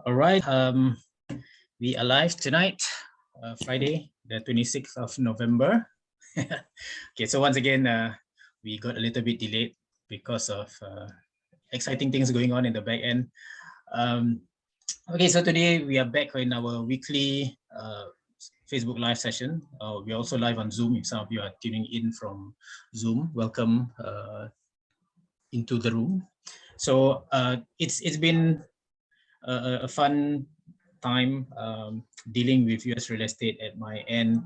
All right. We are live tonight, Friday, the 26th of November. Okay, so once again, we got a little bit delayed because of exciting things going on in the back end. Okay, so today we are back in our weekly Facebook live session. We're also live on Zoom. If some of you are tuning in from Zoom, welcome into the room. So it's been a fun time dealing with US real estate at my end,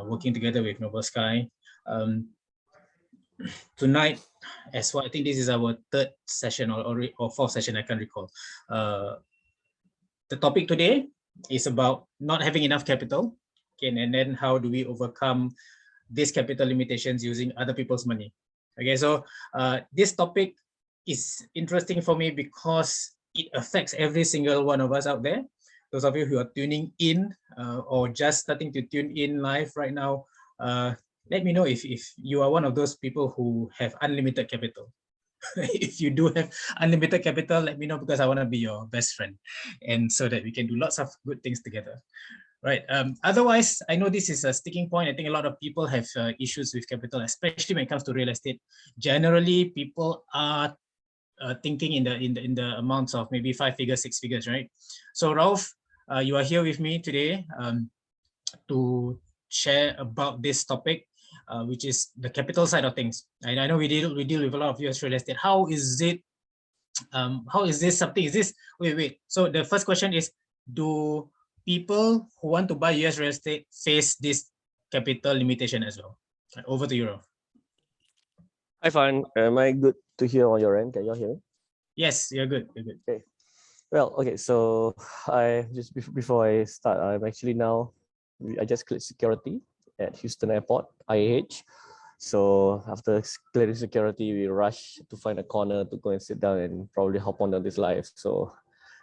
working together with Noble Sky. Tonight, as well, I think this is our third session or fourth session, I can't recall. The topic today is about not having enough capital, okay, and then how do we overcome these capital limitations using other people's money. Okay, so this topic is interesting for me because it affects every single one of us out there. Those of you who are tuning in or just starting to tune in live right now, let me know if you are one of those people who have unlimited capital. If you do have unlimited capital, let me know, because I want to be your best friend, and so that we can do lots of good things together. Right. Otherwise, I know this is a sticking point. I think a lot of people have issues with capital, especially when it comes to real estate. Generally, people are thinking in the amounts of maybe 5 figures, 6 figures, right? So Ralph, you are here with me today to share about this topic, which is the capital side of things. And I know we deal with a lot of US real estate. How is it? How is this something? Is this wait? So the first question is: do people who want to buy US real estate face this capital limitation as well? Over to you, Ralph. Hi, Fan. Am I good to hear on your end? Can you all hear me? Yes, you're good. You're good. Okay. Well, okay. So I just before I start, I'm actually now. I just cleared security at Houston Airport, IAH. So after clearing security, we rush to find a corner to go and sit down and probably hop on this live. So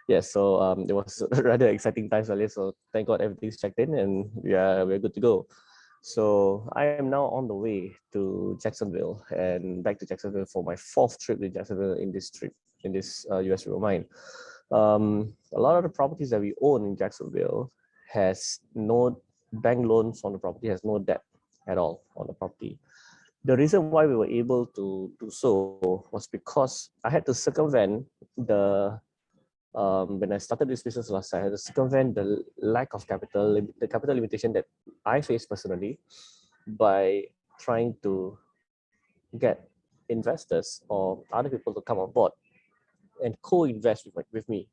yes, so it was rather exciting times earlier. So thank God everything's checked in and we're good to go. So I am now on the way to Jacksonville and back to Jacksonville for my fourth trip to Jacksonville in this US real mine. A lot of the properties that we own in Jacksonville has no bank loans on the property, has no debt at all on the property. The reason why we were able to do so was because I had to circumvent when I started this business last year, I had to circumvent the lack of capital, the capital limitation that I faced personally by trying to get investors or other people to come on board and co-invest with me.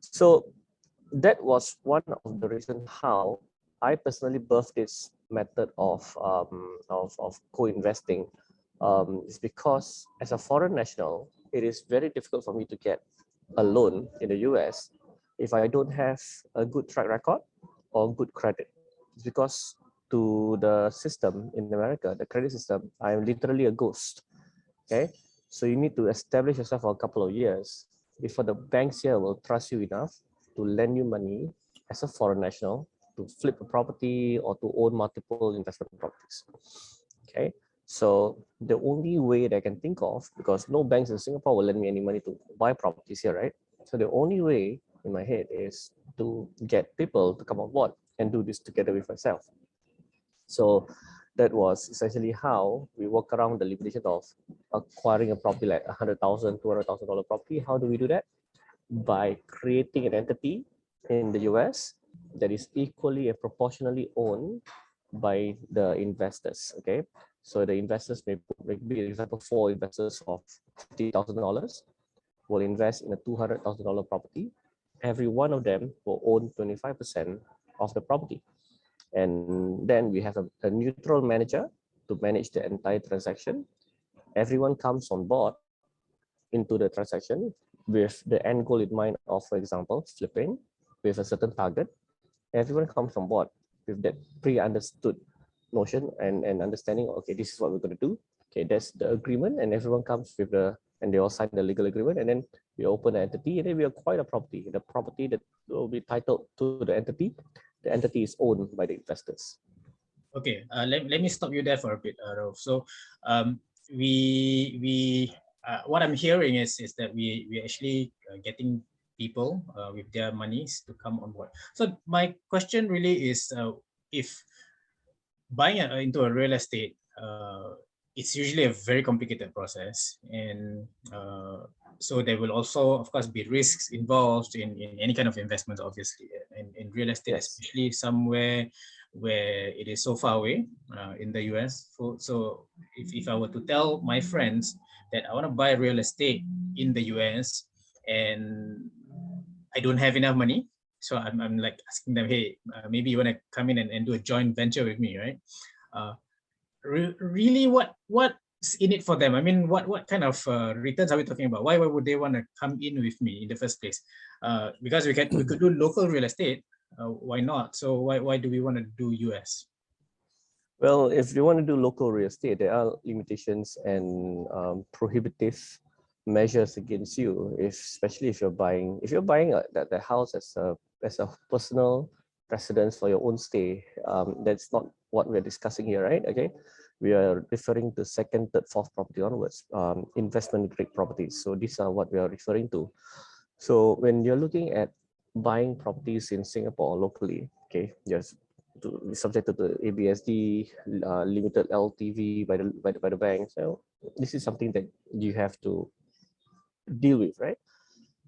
So that was one of the reasons how I personally birthed this method of co-investing. Is because as a foreign national, it is very difficult for me to get a loan in the US if I don't have a good track record or good credit. It's because to the system in America, the credit system, I am literally a ghost. Okay, so you need to establish yourself for a couple of years before the banks here will trust you enough to lend you money as a foreign national to flip a property or to own multiple investment properties. Okay, so the only way that I can think of, because no banks in Singapore will lend me any money to buy properties here, right? So the only way in my head is to get people to come on board and do this together with myself. So that was essentially how we work around the limitation of acquiring a property like $100,000, $200,000 property. How do we do that? By creating an entity in the US that is equally and proportionally owned by the investors. Okay, so the investors may be, for example, 4 investors of $50,000 will invest in a $200,000 property. Every one of them will own 25% of the property. And then we have a neutral manager to manage the entire transaction. Everyone comes on board into the transaction with the end goal in mind of, for example, flipping with a certain target. Everyone comes on board with that pre-understood notion and understanding, okay, this is what we're going to do. Okay, that's the agreement, and everyone comes with and they all sign the legal agreement, and then we open the entity, and then we acquire the property. The property that will be titled to the entity is owned by the investors. Okay, let me stop you there for a bit, Rolf. So we what I'm hearing is that we actually getting people with their monies to come on board. So my question really is, if buying into a real estate, it's usually a very complicated process, and so there will also, of course, be risks involved in any kind of investment, obviously, and in real estate, Yes. especially somewhere where it is so far away in the US. So if I were to tell my friends that I want to buy real estate in the US and I don't have enough money, so I'm like asking them, hey, maybe you want to come in and do a joint venture with me, right? Really, what's in it for them? I mean, what kind of returns are we talking about? Why would they want to come in with me in the first place? Because we could do local real estate. Why not? So why do we want to do US? Well, if you want to do local real estate, there are limitations and prohibitive measures against you, especially if you're buying the house as a personal residence for your own stay. That's not what we're discussing here, right? Okay, we are referring to second, third, fourth property onwards, investment grade properties. So these are what we are referring to. So when you're looking at buying properties in Singapore locally, okay, yes, to be subject to the ABSD limited LTV by the bank. So this is something that you have to deal with, right?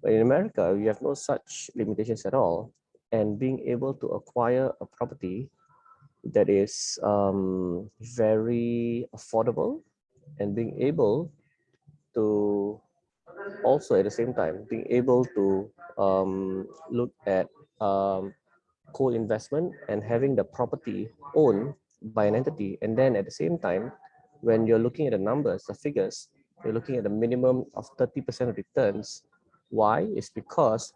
But in America, you have no such limitations at all, and being able to acquire a property that is very affordable, and being able to also at the same time being able to look at co-investment and having the property owned by an entity, and then at the same time, when you're looking at the numbers, the figures, you're looking at a minimum of 30% returns. Why? It's because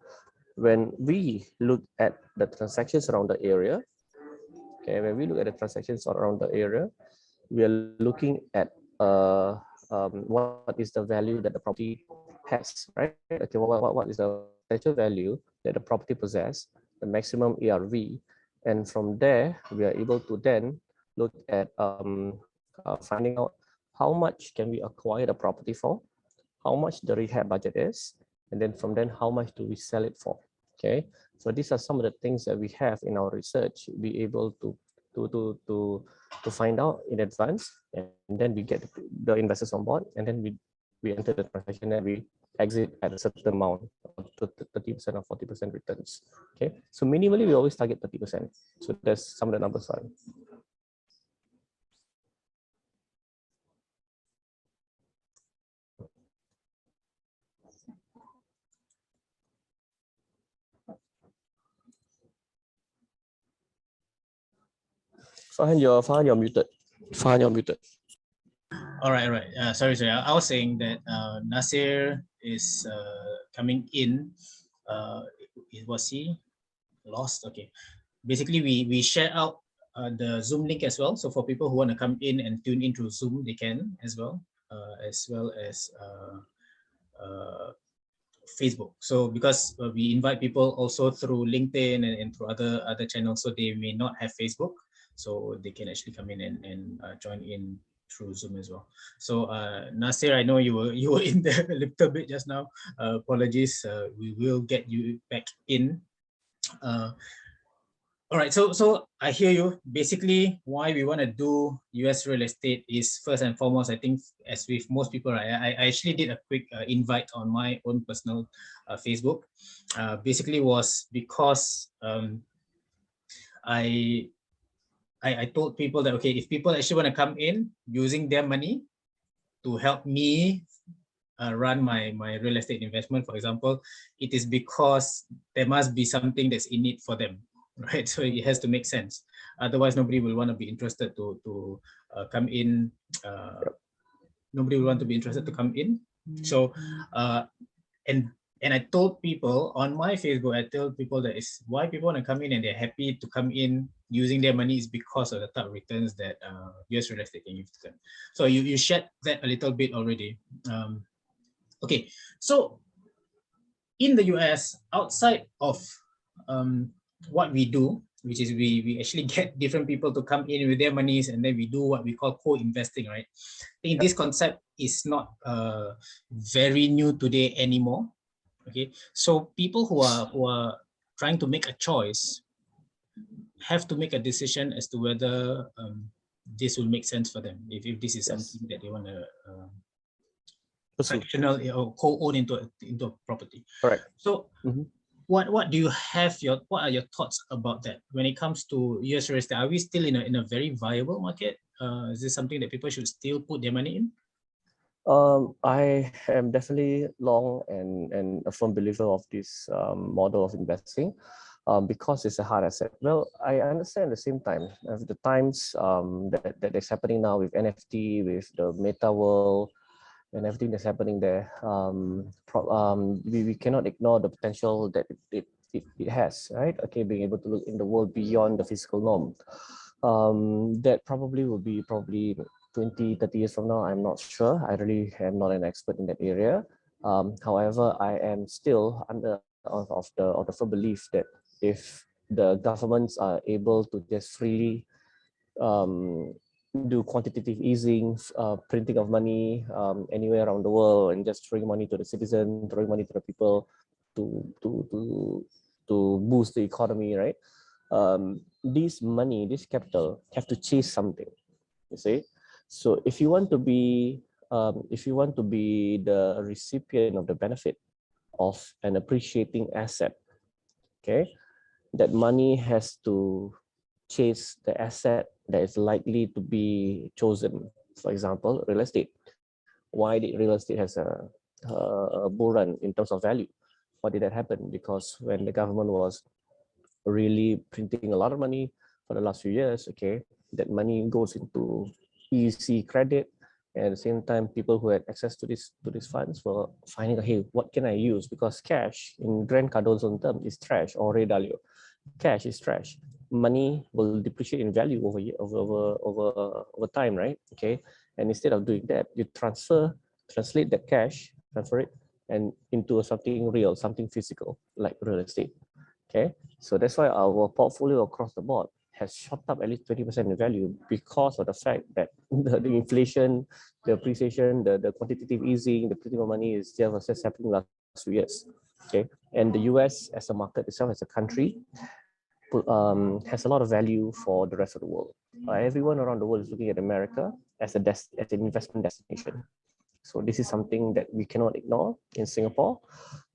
when we look at the transactions around the area, okay, when we look at the transactions around the area, we are looking at what is the value that the property has, right? Okay, what is the potential value that the property possess, the maximum ARV, and from there we are able to then look at finding out how much can we acquire the property for, how much the rehab budget is, and then from then how much do we sell it for. Okay, so these are some of the things that we have in our research, be able to find out in advance, and then we get the investors on board, and then we enter the transaction and we exit at a certain amount, 30% or 40% returns. Okay, so minimally we always target 30%. So that's some of the numbers on. Farhan, you're muted. Farhan, you're muted. All right. Sorry. I was saying that Nasir is coming in. Was he lost? Okay. Basically, we share out the Zoom link as well. So for people who want to come in and tune in through Zoom, they can as well as Facebook. So because we invite people also through LinkedIn and through other channels, so they may not have Facebook, so they can actually come in and join in through Zoom as well. So Nasir, I know you were in there a little bit just now. Apologies. We will get you back in. All right, so I hear you. Basically, why we want to do US real estate is first and foremost, I think, as with most people, I actually did a quick invite on my own personal Facebook. Basically was because I told people that, okay, if people actually want to come in using their money to help me run my real estate investment, for example, it is because there must be something that's in it for them, right? So it has to make sense. Otherwise, nobody will want to be interested to come in. Nobody will want to be interested to come in. So, and I told people on my Facebook, I told people that is why people want to come in and they're happy to come in using their money is because of the type of returns that US real estate can give to them. So you shared that a little bit already. Okay, so in the US, outside of what we do, which is we actually get different people to come in with their monies, and then we do what we call co-investing, right? I think this concept is not very new today anymore. Okay, so people who are trying to make a choice have to make a decision as to whether this will make sense for them. If this is Yes. something that they want to Pursue. fractional or co-own into a property. Correct. So Mhm. what do you have what are your thoughts about that when it comes to US real estate? Are we still in a very viable market? Is this something that people should still put their money in? I am definitely long and a firm believer of this model of investing because it's a hard asset. Well, I understand at the same time, the times that is happening now with NFT, with the meta world, and everything that's happening there, we cannot ignore the potential that it has, right? Okay, being able to look in the world beyond the physical norm. That probably will be 20, 30 years from now. I'm not sure. I really am not an expert in that area. However, I am still under of the firm belief that if the governments are able to just freely um, do quantitative easing, printing of money anywhere around the world, and just throwing money to the citizen, throwing money to the people to to to to boost the economy, right? This money, this capital, have to chase something. You see, so if you want to be the recipient of the benefit of an appreciating asset, okay, that money has to chase the asset that is likely to be chosen. For example, real estate. Why did real estate has a bull run in terms of value? Why did that happen? Because when the government was really printing a lot of money for the last few years, okay, that money goes into easy credit, and at the same time, people who had access to these funds were finding, hey, what can I use? Because cash, in Grant Cardone's own term, is trash, or Ray Dalio. Cash is trash. Money will depreciate in value over time, right? Okay, and instead of doing that, you translate that cash, transfer it, and into something real, something physical, like real estate. Okay, so that's why our portfolio across the board has shot up at least 20% in value because of the fact that the inflation, the appreciation, the quantitative easing, the printing of money is just happening last few years. Okay, and the US as a market itself, as a country, has a lot of value for the rest of the world. Everyone around the world is looking at America as as an investment destination. So this is something that we cannot ignore in Singapore,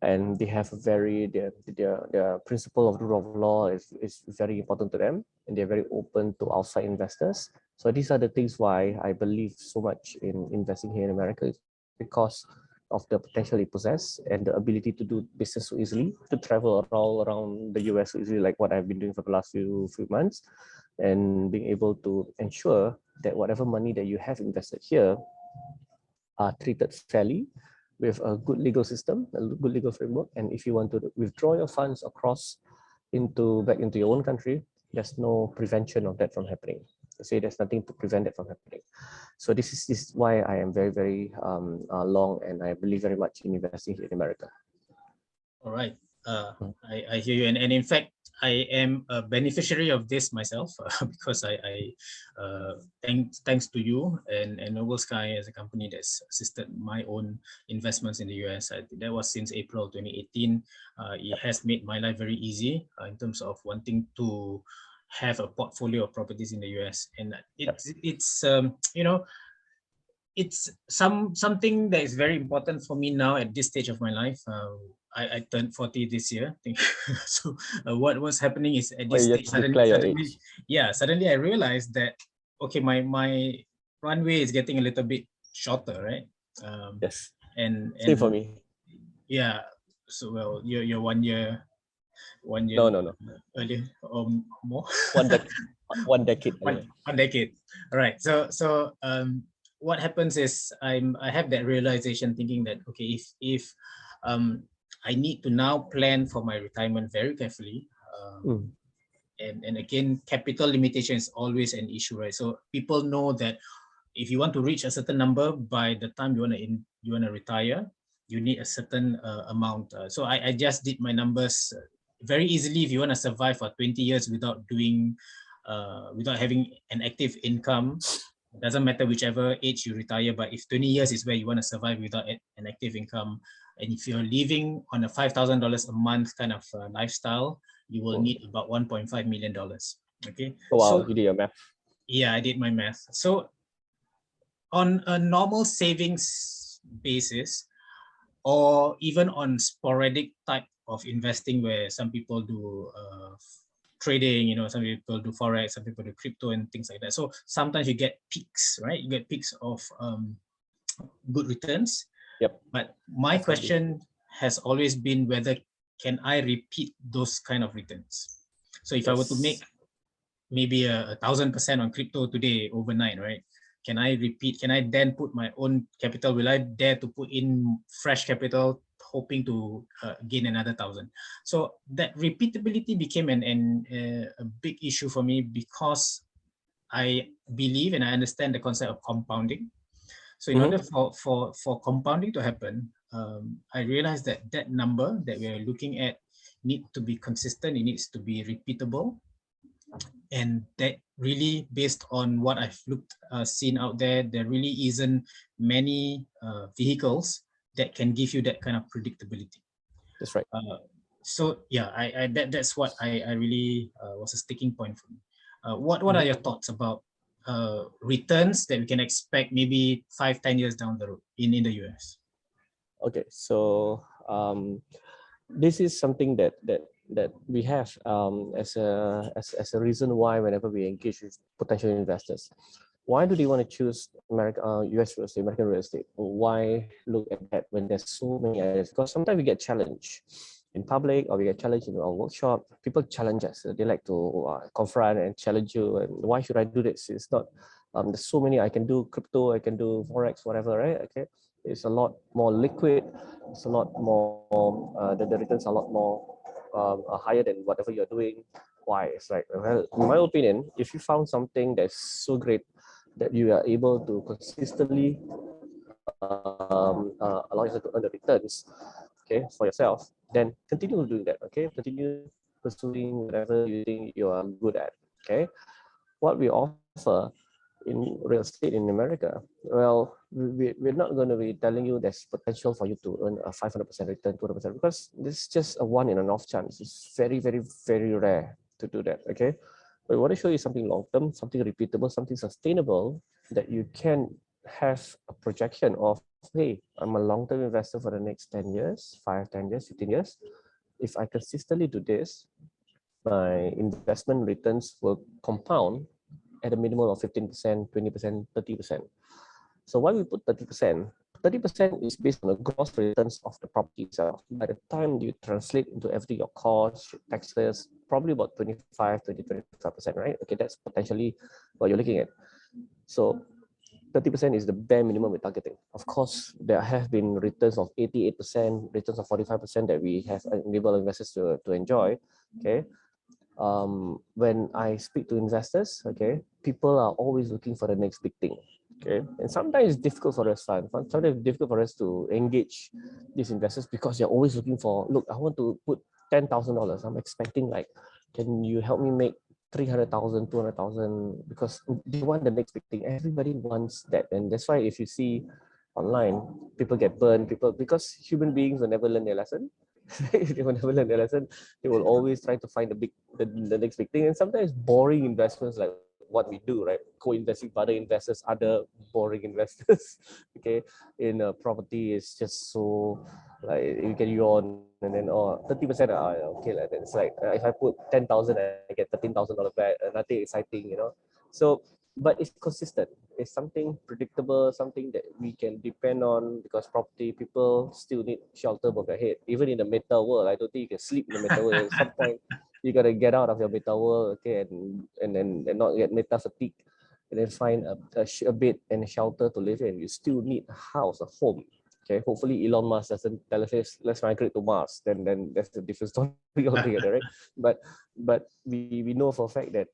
and they have a their principle of the rule of law is very important to them, and they're very open to outside investors. So these are the things why I believe so much in investing here in America, because of the potential it possesses and the ability to do business so easily, to travel all around the US so easily, like what I've been doing for the last few months, and being able to ensure that whatever money that you have invested here are treated fairly with a good legal system, a good legal framework. And if you want to withdraw your funds across back into your own country, there's no prevention of that from happening. You see, there's nothing to prevent it from happening. So this is why I am very, very long, and I believe very much in investing here in America. All right. I hear you, and in fact, I am a beneficiary of this myself because thanks to you and Noble Sky as a company that's assisted my own investments in the US. That was since April 2018. It has made my life very easy in terms of wanting to have a portfolio of properties in the US, and it's it's something that is very important for me now at this stage of my life. I turned 40 this year. So what was happening is at this stage, suddenly I realized that, okay, my runway is getting a little bit shorter, right? Yes. And same for me. Yeah. So well, you're 1 year. No. Earlier or more. One decade. One decade. All right. So what happens is I have that realization, thinking that, okay, if I need to now plan for my retirement very carefully. And again, capital limitation is always an issue, right? So people know that if you want to reach a certain number by the time you want to retire, you need a certain amount. So I just did my numbers very easily. If you want to survive for 20 years without having an active income, it doesn't matter whichever age you retire, but if 20 years is where you want to survive without an active income, And if you're living on a $5,000 a month kind of lifestyle, you will need about $1.5 million. Okay. Oh, wow, So you did your math. yeah, I did my math. So on a normal savings basis, or even on sporadic type of investing where some people do trading, some people do forex, some people do crypto and things like that. So sometimes you get peaks, right? You get peaks of good returns. Yep. But my Definitely. question has always been whether can I repeat those kind of returns? So if I were to make maybe 1,000% on crypto today overnight, right? Can I repeat? Can I then put my own capital? Will I dare to put in fresh capital, hoping to gain another 1,000? So that repeatability became a big issue for me, because I believe and I understand the concept of compounding. So in order for compounding to happen, I realized that number that we are looking at need to be consistent. It needs to be repeatable, and that really, based on what I've seen out there, there really isn't many vehicles that can give you that kind of predictability. That's right. So yeah, that's what I really was a sticking point for me. What are your thoughts about returns that we can expect maybe 5-10 years down the road in the US? Okay, so this is something that we have as a reason why whenever we engage with potential investors, why do they want to choose US real estate, American real estate? Why look at that when there's so many ideas? Because sometimes we get challenged in public, or we get challenged in our workshop. People challenge us. They like to confront and challenge you. And why should I do this? It's not. There's so many. I can do crypto. I can do forex, whatever. Right? Okay. It's a lot more liquid. It's a lot more. The returns are a lot more higher than whatever you're doing. Why? It's like, well, in my opinion, if you found something that's so great that you are able to consistently allow yourself to earn the returns, okay, for yourself, then continue doing that. Okay, continue pursuing whatever you think you are good at. Okay, what we offer in real estate in America, well, we're not going to be telling you there's potential for you to earn a 500% return, 200%, because this is just a one in an off chance. It's very, very, very rare to do that. Okay, but we want to show you something long term, something repeatable, something sustainable that you can have a projection of. Hey, I'm a long term investor for the next 10 years, 5, 10 years, 15 years. If I consistently do this, my investment returns will compound at a minimum of 15%, 20%, 30%. So why we put 30%? 30% is based on the gross returns of the property itself. By the time you translate into everything, your costs, taxes, probably about 25, 20, 25%, right? Okay, that's potentially what you're looking at. So 30% is the bare minimum we're targeting. Of course, there have been returns of 88%, returns of 45% that we have enabled investors to enjoy. Okay. When I speak to investors, okay, people are always looking for the next big thing. Okay, and sometimes it's difficult for us, sometimes it's difficult for us to engage these investors because they're always looking for, look, I want to put $10,000. I'm expecting, like, can you help me make 300,000, 200,000? Because they want the next big thing. Everybody wants that, and that's why if you see online, people get burned. Because human beings will never learn their lesson. They will never learn their lesson. They will always try to find the next big thing, and sometimes boring investments like what we do, right? Co-investing with other investors, other boring investors. Okay, in property is just so, like, you can yawn and then 30%. Okay, like that. It's like if I put 10,000, I get $13,000 back. Nothing exciting. So, but it's consistent. It's something predictable, something that we can depend on, because property, people still need shelter above their head. Even in the meta world, I don't think you can sleep in the meta world. At some point, you gotta get out of your meta world, okay, and not get meta fatigue, and then find a bed and a shelter to live in. You still need a house, a home. Okay, hopefully Elon Musk doesn't tell us, let's migrate to Mars. Then that's a different story altogether, right? But we know for a fact that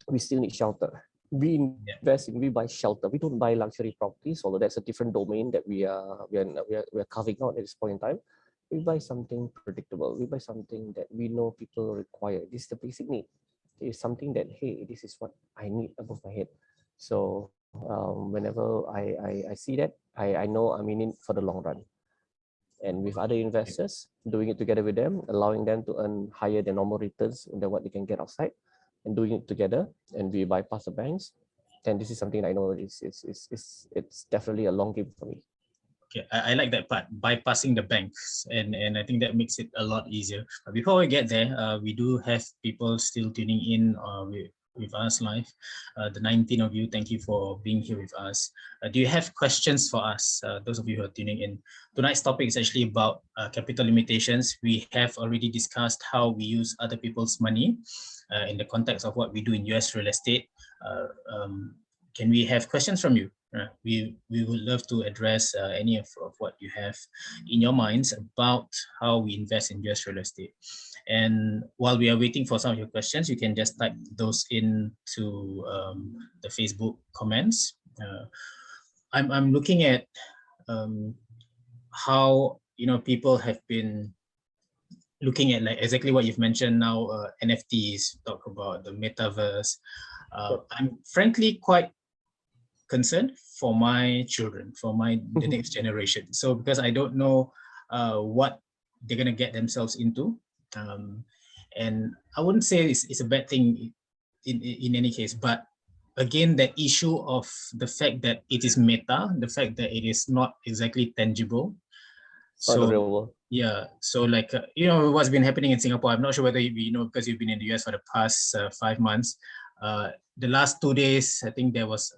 we still need shelter. We invest in, we buy shelter. We don't buy luxury properties, although that's a different domain that we are carving out at this point in time. We buy something predictable. We buy something that we know people require. This is the basic need. It's something that, hey, this is what I need above my head. So whenever I see that, I know I'm in it for the long run. and with other investors, doing it together with them, allowing them to earn higher than normal returns than what they can get outside, and doing it together, and we bypass the banks. And this is something I know it's definitely a long game for me. Okay, I like that part, bypassing the banks, and I think that makes it a lot easier. But before we get there, we do have people still tuning in with us live. The 19 of you, thank you for being here with us. Do you have questions for us? Those of you who are tuning in. Tonight's topic is actually about capital limitations. We have already discussed how we use other people's money in the context of what we do in US real estate. Can we have questions from you? We would love to address any of what you have in your minds about how we invest in US real estate. And while we are waiting for some of your questions, you can just type those into the Facebook comments. I'm looking at how people have been looking at like exactly what you've mentioned now, NFTs, talk about the metaverse. I'm frankly quite concerned for my children, for the next generation. So because I don't know what they're gonna get themselves into, and I wouldn't say it's a bad thing in any case, but again, the issue of the fact that it is meta, the fact that it is not exactly tangible. So the real world. Yeah, so like what's been happening in Singapore. I'm not sure whether you know, because you've been in the US for the past 5 months. The last 2 days, I think there was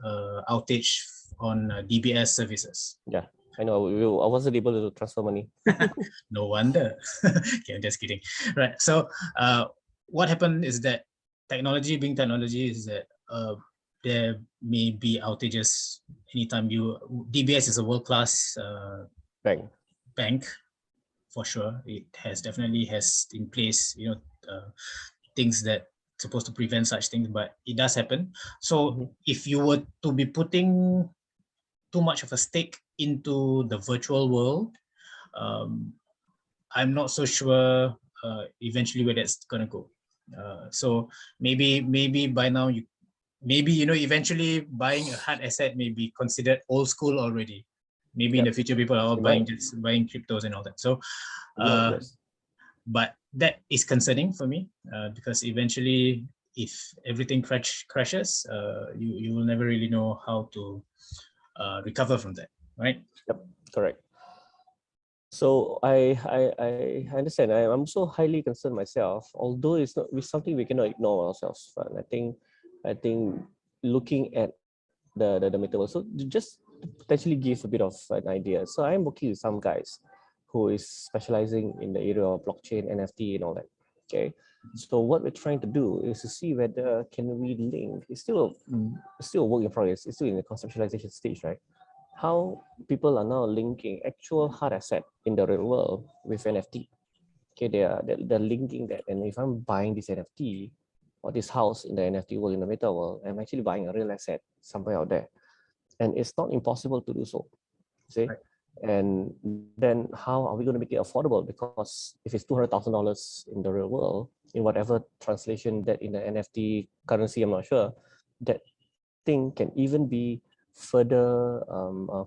outage on DBS services. Yeah, I know. I wasn't able to transfer money. No wonder. Okay, I'm just kidding. Right. So what happened is that technology being technology is that there may be outages anytime DBS is a world-class bank for sure. It definitely has in place, things that supposed to prevent such things, but it does happen. So if you were to be putting too much of a stake into the virtual world, I'm not so sure eventually where that's gonna go. So maybe by now eventually buying a hard asset may be considered old school already. Maybe in the future people are all buying cryptos and all that. So yes. But that is concerning for me because eventually, if everything crashes, you will never really know how to recover from that, right? Yep, correct. So I understand. I'm so highly concerned myself, although it's something we cannot ignore ourselves. But I think looking at the metaverse, so just to potentially give a bit of an idea. So I'm working with some guys who is specializing in the area of blockchain, NFT, and all that. Okay, so what we're trying to do is to see whether can we link. It's still a work in progress. It's still in the conceptualization stage, right? How people are now linking actual hard asset in the real world with NFT. Okay, they're linking that, and if I'm buying this NFT or this house in the NFT world, in the meta world, I'm actually buying a real asset somewhere out there, and it's not impossible to do so. See. Right. And then how are we going to make it affordable? Because if it's $200,000 in the real world, in whatever translation that in the NFT currency, I'm not sure, that thing can even be further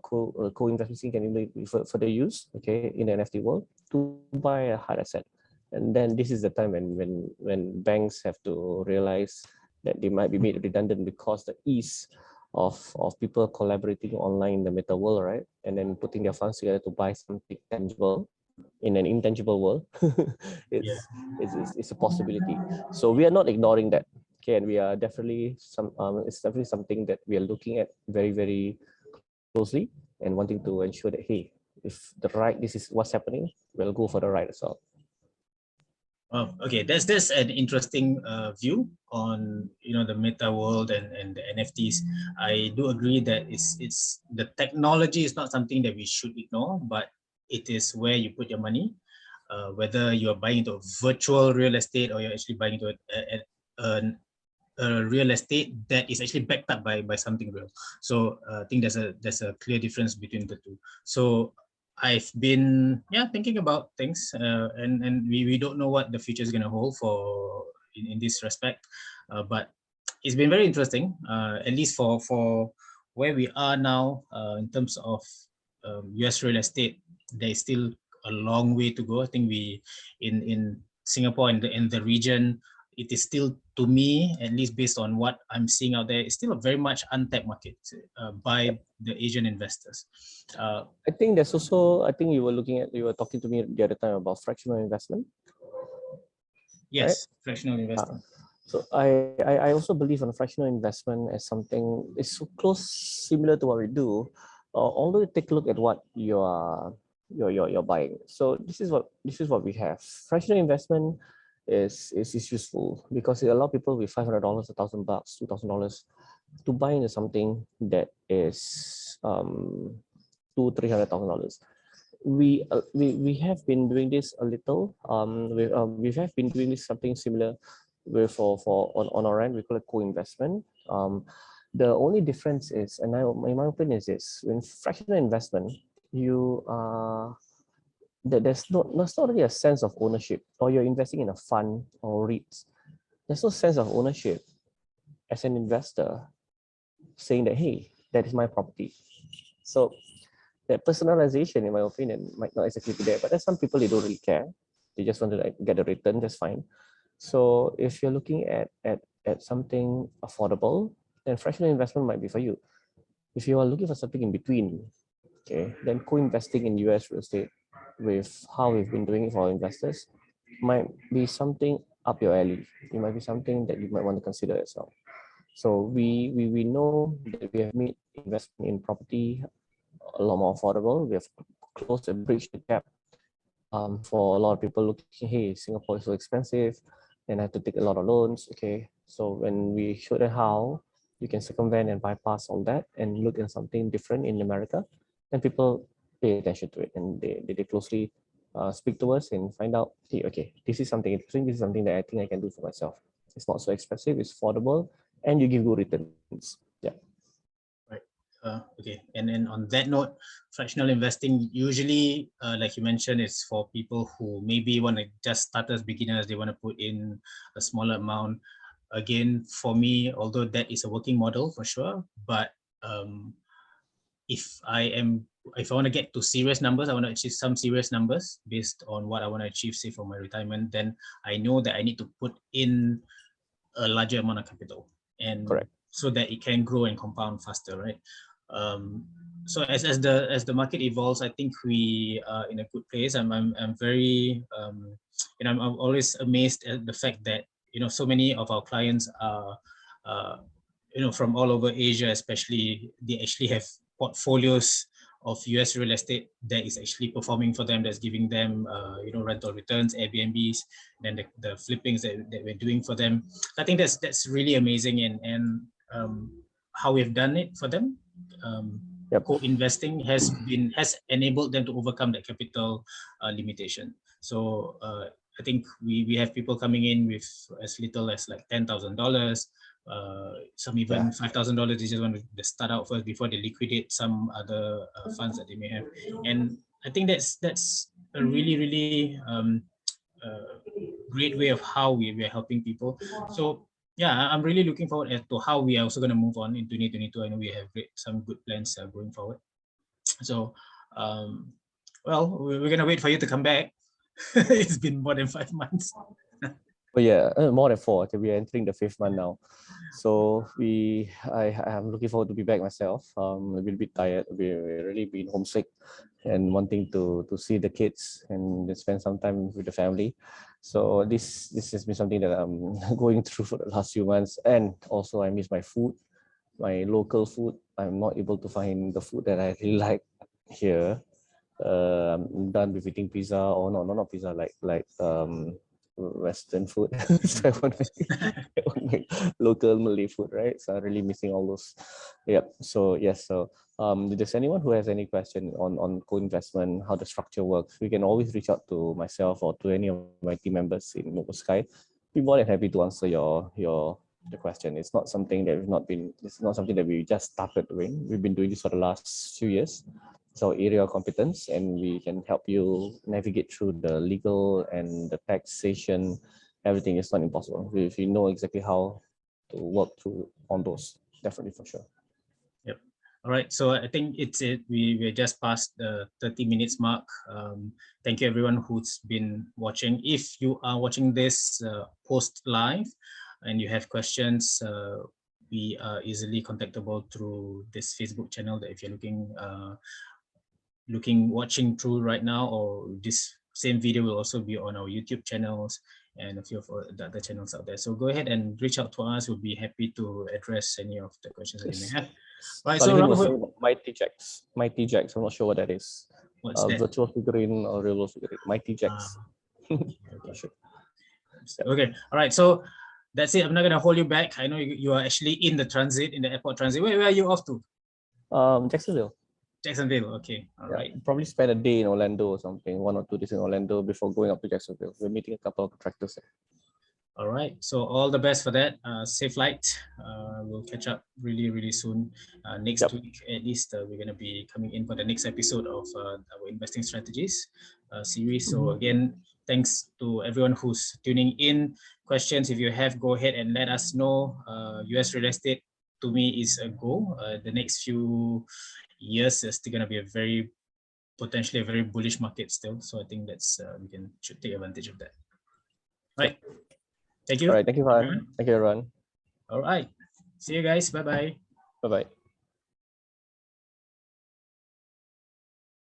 co-investment can even be further used, okay, in the NFT world to buy a hard asset. And then this is the time when banks have to realize that they might be made redundant because the ease of people collaborating online in the meta world, right? And then putting their funds together to buy something tangible in an intangible world. it's a possibility. So we are not ignoring that. Okay, and we are definitely it's definitely something that we are looking at very, very closely and wanting to ensure that, hey, if this is what's happening, we'll go for the right as well. Oh, okay, that's an interesting view on the meta world and the NFTs. I do agree that it's the technology is not something that we should ignore, but it is where you put your money. Whether you are buying into virtual real estate or you're actually buying into a real estate that is actually backed up by something real. So I think there's a clear difference between the two. So I've been thinking about things and we don't know what the future is going to hold for in this respect, but it's been very interesting, at least for where we are now in terms of US real estate. There's still a long way to go. I think we in Singapore and the region, it is still, to me, at least based on what I'm seeing out there, it's still a very much untapped market by the Asian investors. I think there's also, I think you were talking to me the other time about fractional investment. Yes, right? Fractional investing. So I also believe on fractional investment as something, it's so close, similar to what we do. Although take a look at what you're buying. So this is what we have. Fractional investment is useful because it allows people with $500, $1,000, $2,000 to buy into something that is $200,000-$300,000. We have been doing this a little. We have been doing this something similar with for on our end. We call it co-investment. The only difference is, and in my opinion, is this: in fractional investment, you there's not really a sense of ownership, or you're investing in a fund or REITs. There's no sense of ownership as an investor, saying that, hey, that is my property. So that personalization, in my opinion, might not exactly be there, but there's some people, they don't really care. They just want to like get a return, that's fine. So if you're looking at something affordable, then fractional investment might be for you. If you are looking for something in between, okay, then co-investing in US real estate with how we've been doing it for our investors might be something up your alley. It might be something that you might want to consider as well. So we know that we have made investment in property a lot more affordable. We have closed and bridged the gap for a lot of people looking, hey, Singapore is so expensive and I have to take a lot of loans. Okay, so when we showed them how you can circumvent and bypass all that and look at something different in America, then people pay attention to it and they closely speak to us and find out, hey, okay, this is something interesting. This is something that I think I can do for myself. It's not so expensive, it's affordable, and you give good returns. Yeah. Right. Okay. And then on that note, fractional investing usually, like you mentioned, it's for people who maybe want to just start as beginners. They want to put in a smaller amount. Again, for me, although that is a working model for sure, but if I want to get to serious numbers, I want to achieve some serious numbers based on what I want to achieve, say for my retirement, then I know that I need to put in a larger amount of capital, and correct, so that it can grow and compound faster, right? So as the market evolves, I think we are in a good place. I'm very I'm always amazed at the fact that so many of our clients are from all over Asia, especially. They actually have portfolios of US real estate that is actually performing for them, that's giving them rental returns, Airbnbs, and then the flippings that we're doing for them. I think that's really amazing, and how we've done it for them. Yep. Co-investing has enabled them to overcome that capital limitation. So I think we have people coming in with as little as like $10,000. Some even $5,000. They just want to start out first before they liquidate some other funds that they may have. And I think that's a really great way of how we are helping people. So yeah, I'm really looking forward as to how we are also going to move on in 2022. I know we have some good plans going forward. So well, we're going to wait for you to come back. It's been more than 5 months. But yeah, more than 4. Okay, we are entering the 5th month now. So I'm looking forward to be back myself. A little bit tired. We've really been homesick and wanting to see the kids and spend some time with the family. So this has been something that I'm going through for the last few months. And also I miss my food, my local food. I'm not able to find the food that I really like here. I'm done with eating pizza, or not pizza, like Western food. So I want to make local Malay food, right? So I'm really missing all those. Yep. So yes. So if there's anyone who has any question on co-investment, how the structure works, we can always reach out to myself or to any of my team members in Nova Sky. Be more than happy to answer the question. It's not something that it's not something that we just started doing. We've been doing this for the last few years. It's our area of competence, and we can help you navigate through the legal and the taxation. Everything is not impossible if you know exactly how to work through on those. Definitely, for sure. Yep. All right, so I think it's it. We're just past the 30 minutes mark. Thank you everyone who's been watching. If you are watching this post live and you have questions, we are easily contactable through this Facebook channel that if you're watching through right now, or this same video will also be on our YouTube channels and a few of the other channels out there. So go ahead and reach out to us. We'll be happy to address any of the questions that you may have. Right, so Salim was saying Mighty Jacks. Mighty Jacks, I'm not sure what that is. What's that? Virtual figurine or real world figurine. Mighty Jacks. Okay. Sure. Okay, all right, so that's it. I'm not gonna hold you back. I know you are actually in the airport transit. Where are you off to? Jacksonville. Jacksonville, okay, all right. Probably spend a day in Orlando or something, 1 or 2 days in Orlando before going up to Jacksonville. We're meeting a couple of contractors there. All right, so all the best for that. Safe flight. We'll catch up really soon. Next week, at least, we're going to be coming in for the next episode of our investing strategies series. So again, thanks to everyone who's tuning in. Questions, if you have, go ahead and let us know. US real estate, to me, is a go. The next few years is still going to be potentially a very bullish market still. So I think that's should take advantage of that. Right. Thank you. All right. Thank you, everyone. Thank you, everyone. All right. See you guys. Bye-bye. Bye-bye.